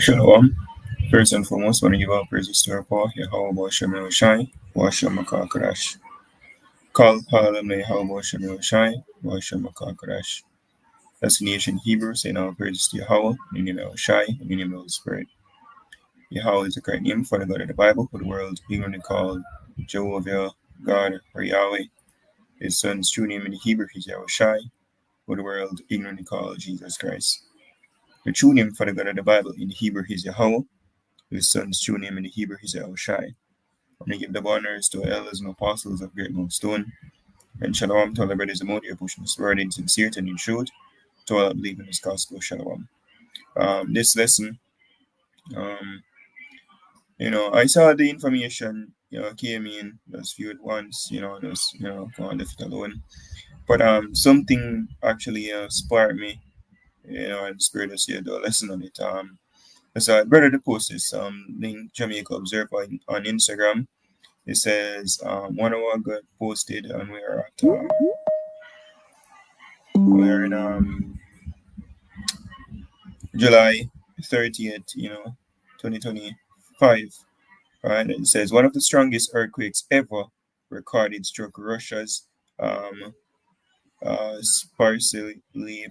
Shalom. First and foremost, want to give all praises to our Paul, Yahweh Shem Shai, Washem Makakarash. Call Halam Yahweh Shem Shai, Washem Makakarash. That's the nation Hebrew, saying all praises to Yahweh, in the name of Shai, in the name of the Holy Spirit. Yahweh is the correct name for the God of the Bible, who the world ignorantly called Jehovah, God, or Yahweh. His son's true name in the Hebrew is Yahweh Shai, who the world ignorantly called Jesus Christ. The true name for the God of the Bible in the Hebrew is Yahweh. His son's true name in the Hebrew is El Shai. I'm going to give the honors to elders and apostles of Great Mount Stone. And shalom to all the brothers and mothers pushing this word in sincerity and in truth. To all that believe in this gospel, shalom. This lesson, I saw the information, came in, just viewed once, go and left it alone. But something actually sparked me, and the spirit of do a lesson on it. So brother, the post is link Jamaica Observer on Instagram. It says one hour got posted, and we're in July 30th, 2025. And it says one of the strongest earthquakes ever recorded struck Russia's sparsely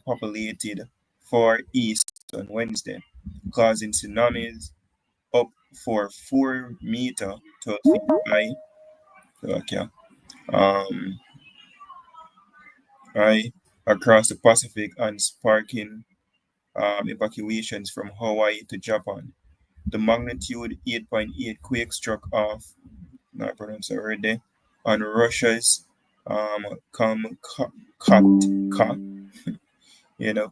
populated far east on Wednesday, causing tsunamis up for 4 meter 12 feet high. Okay. Um, high across the Pacific and sparking evacuations from Hawaii to Japan. The magnitude 8.8 quake struck off, not pronounced the word there, on Russia's Kamchatka,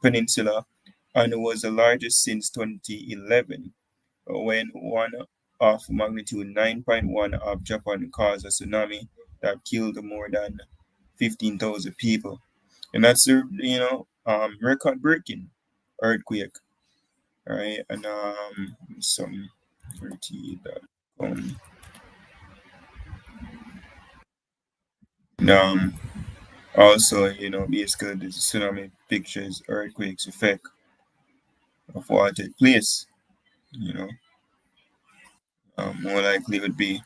peninsula, and was the largest since 2011, when one of magnitude 9.1 of Japan caused a tsunami that killed more than 15,000 people. And that's a record-breaking earthquake, right? And some RT.com. And also, basically the tsunami pictures, earthquakes effect of what took place. More likely would be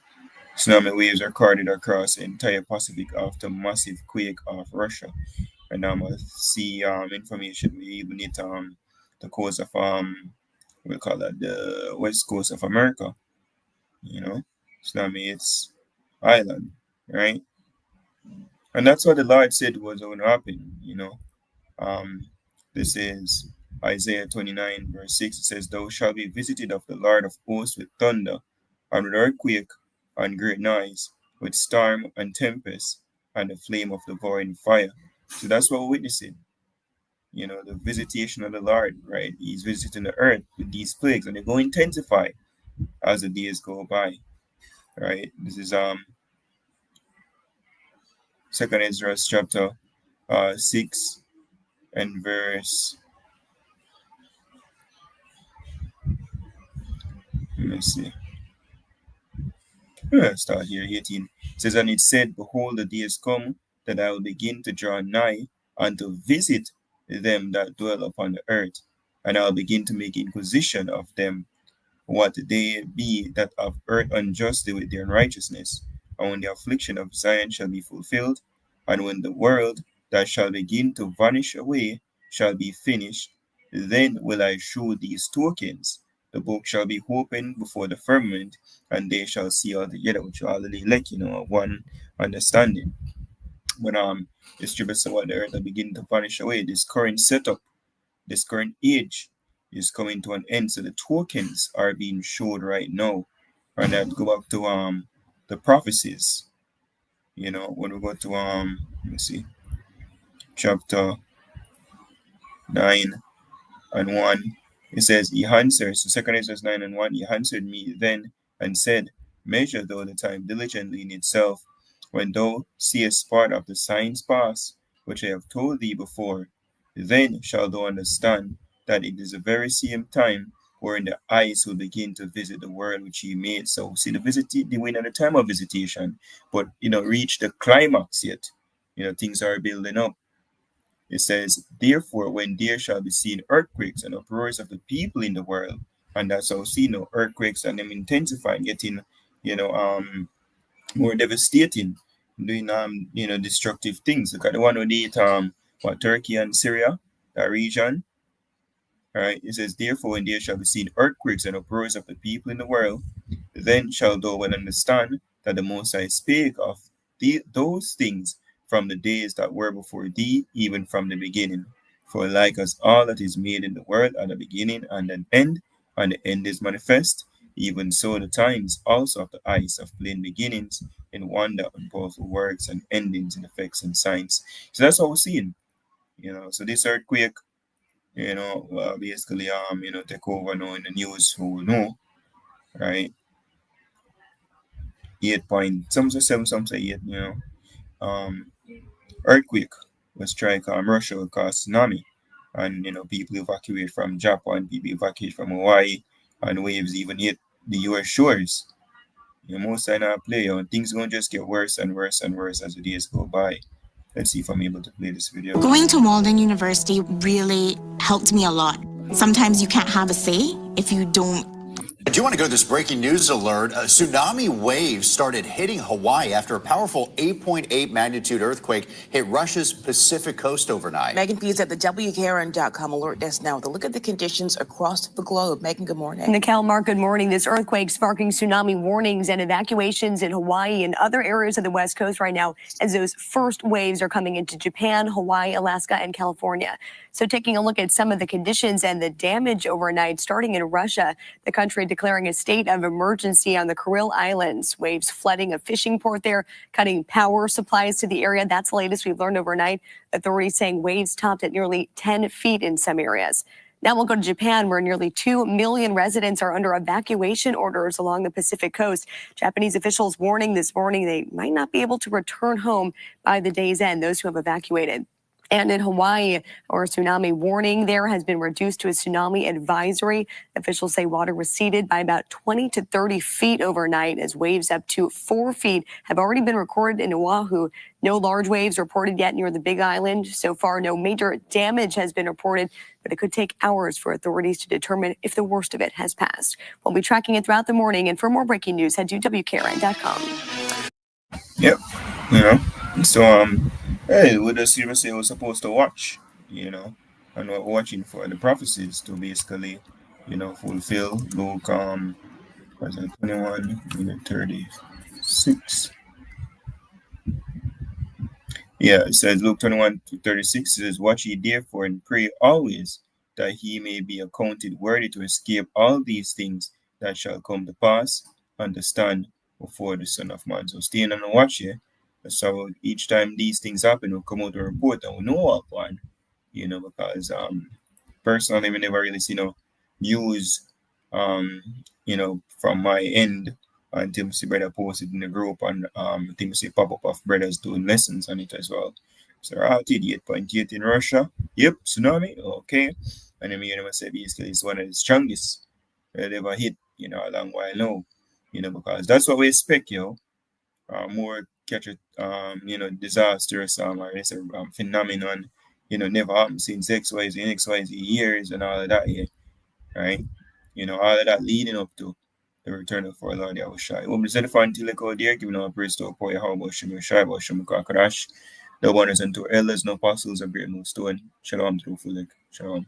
tsunami waves recorded across the entire Pacific after massive quake off Russia. And see information we even need the coast of we call that the west coast of America. Tsunami it's island, right? And that's what the Lord said was going to happen. Um, this is Isaiah 29 verse 6. It says, "Thou shalt be visited of the Lord of hosts with thunder, and with earthquake, and great noise, with storm and tempest, and the flame of devouring fire." So that's what we're witnessing. The visitation of the Lord, right? He's visiting the earth with these plagues, and they're going to intensify as the days go by, right? This is Second Ezra chapter 6 and verse. Let me see. Start here, 18. It says, "And it said, Behold, the days come that I will begin to draw nigh and to visit them that dwell upon the earth, and I will begin to make inquisition of them what they be that have erred unjustly with their unrighteousness. And when the affliction of Zion shall be fulfilled, and when the world that shall begin to vanish away shall be finished, then will I show these tokens. The book shall be opened before the firmament, and they shall see all together," which are already one understanding. But it's tributes to what the earth will begin to vanish away. This current setup, this current age is coming to an end. So the tokens are being showed right now. And that go back to the prophecies. When we go to let me see, chapter 9 and 1, it says, "He answered," so 2 Ezra 9 and 1, "He answered me then and said, Measure thou the time diligently in itself, when thou seest part of the signs pass, which I have told thee before, then shalt thou understand that it is the very same time wherein the eyes will begin to visit the world which he made." So see, we're in at the time of visitation, but reach the climax yet. Things are building up. It says, "Therefore, when there shall be seen earthquakes and uproars of the people in the world, And that's how we see earthquakes and them intensifying, getting, you know, more devastating, doing destructive things. Look at the one who did what Turkey and Syria, that region. All right, it says, therefore, when there shall be seen earthquakes and uproars of the people in the world, then shall thou well understand that the Most High spake of those things from the days that were before thee, even from the beginning. For like as all that is made in the world at the beginning and an end, and the end is manifest, even so the times also of the eyes of plain beginnings, in wonder and powerful works and endings and effects and signs. So that's what we're seeing. So this earthquake, basically, take over now in the news, who will know, right? 8 point, some say 7, some say 8, um, earthquake will strike Russia, will cause tsunami, and, people evacuate from Japan, people evacuate from Hawaii, and waves even hit the US shores. Most time I play, things gonna just get worse and worse and worse as the days go by. Let's see if I'm able to play this video. Going to Walden University really helped me a lot. Sometimes you can't have a say if you don't. I do want to go to this breaking news alert. Tsunami waves started hitting Hawaii after a powerful 8.8 magnitude earthquake hit Russia's Pacific coast overnight. Megan Pease at the WKRN.com alert desk now with a look at the conditions across the globe. Megan, good morning. Nikhil, Mark, good morning. This earthquake sparking tsunami warnings and evacuations in Hawaii and other areas of the West Coast right now as those first waves are coming into Japan, Hawaii, Alaska, and California. So taking a look at some of the conditions and the damage overnight, starting in Russia, the country declaring a state of emergency on the Kuril Islands. Waves flooding a fishing port there, cutting power supplies to the area. That's the latest we've learned overnight. Authorities saying waves topped at nearly 10 feet in some areas. Now we'll go to Japan, where nearly 2 million residents are under evacuation orders along the Pacific coast. Japanese officials warning this morning they might not be able to return home by the day's end, those who have evacuated. And in Hawaii, our tsunami warning there has been reduced to a tsunami advisory. Officials say water receded by about 20 to 30 feet overnight as waves up to 4 feet have already been recorded in Oahu. No large waves reported yet near the Big Island. So far, no major damage has been reported, but it could take hours for authorities to determine if the worst of it has passed. We'll be tracking it throughout the morning. And for more breaking news, head to WKRN.com. Yep. So hey, we just seriously we're supposed to watch, and we're watching for the prophecies to basically, fulfill. Luke was it 21, 36. Yeah, it says Luke 21 to 36 says, watch ye therefore and pray always, that he may be accounted worthy to escape all these things that shall come to pass, and to stand before the Son of Man. So staying on the watch here. So each time these things happen, we'll come out to report and we know what one, because personally we never really see no news from my end until I see brother posted in the group, and I think I see pop up of brothers doing lessons on it as well. So routed 8.8 in Russia. Yep, tsunami, okay. And then I say basically it's one of the strongest that ever hit, a long while now. Because that's what we expect, more catch it, disastrous or it's a phenomenon, never happened since XYZ years and all of that, yeah, right? All of that leading up to the return of our Lord Yahushua. When we said the fan till go there, giving our praise to our poor how about Shem Yeshua, about Shem Kakarash, the wonders and two elders, no apostles, a great no stone. Shalom to the full. Shalom.